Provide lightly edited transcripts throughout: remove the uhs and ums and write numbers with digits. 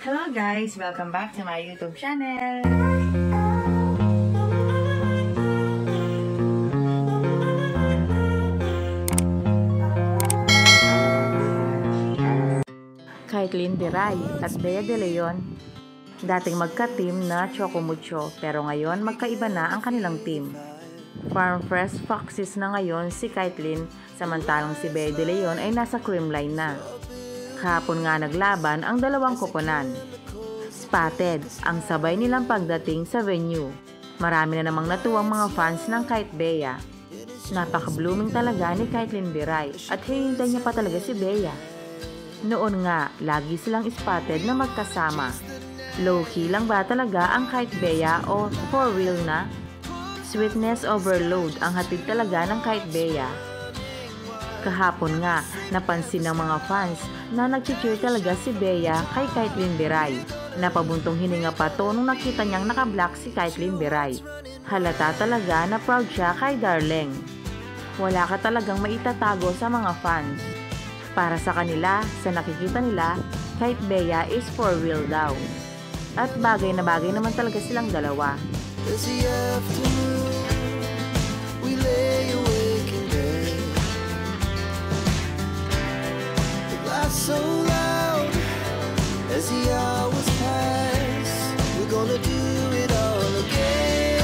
Hello guys! Welcome back to my YouTube channel! Kaitlyn Biray at Bea De Leon, dating magka-team na Choco Mucho pero ngayon magkaiba na ang kanilang team. Farm Fresh Foxes na ngayon si Kaitlyn, samantalang si Bea De Leon ay nasa Creamline na. Kahapon nga naglaban ang dalawang koponan. Spotted ang sabay nilang pagdating sa venue. Marami na namang natuwang mga fans ng Kait Bea. Napaka-blooming talaga ni Kaitlyn Biray at hinihintay niya pa talaga si Bea. Noon nga, lagi silang spotted na magkasama. Low-key lang ba talaga ang Kait Bea o for real na? Sweetness overload ang hatid talaga ng Kait Bea. Kahapon nga, napansin ng mga fans na nag-cheer talaga si Bea kay Kaitlyn Biray. Napabuntong hininga pa to nung nakita niyang naka-black si Kaitlyn Biray. Halata talaga na proud siya kay Darling. Wala ka talagang maitatago sa mga fans. Para sa kanila, sa nakikita nila, Kait Bea is for real daw. At bagay na bagay naman talaga silang dalawa. So loud as the hours pass, we're gonna do it all again.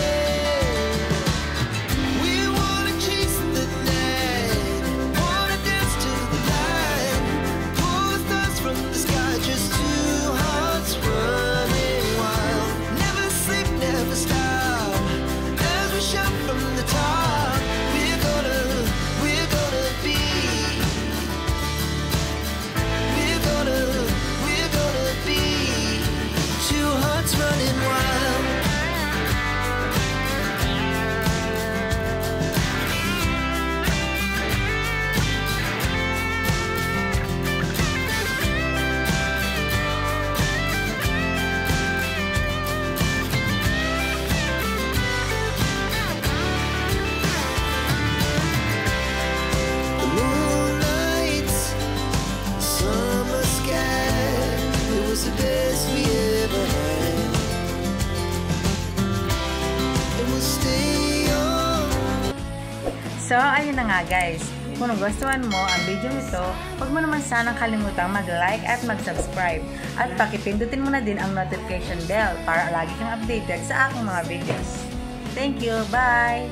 We wanna chase the night, wanna dance to the light, pull the stars from the sky, just two hearts running wild. Never sleep, never stop, as we shout from the top. We're gonna be. Running wild. The moonlight, summer sky, it was the best we ever had. So, ayun na nga guys. Kung nagustuhan mo ang video ito, huwag mo naman sanang kalimutang mag-like at mag-subscribe. At pakipindutin mo na din ang notification bell para lagi kang updated sa aking mga videos. Thank you! Bye!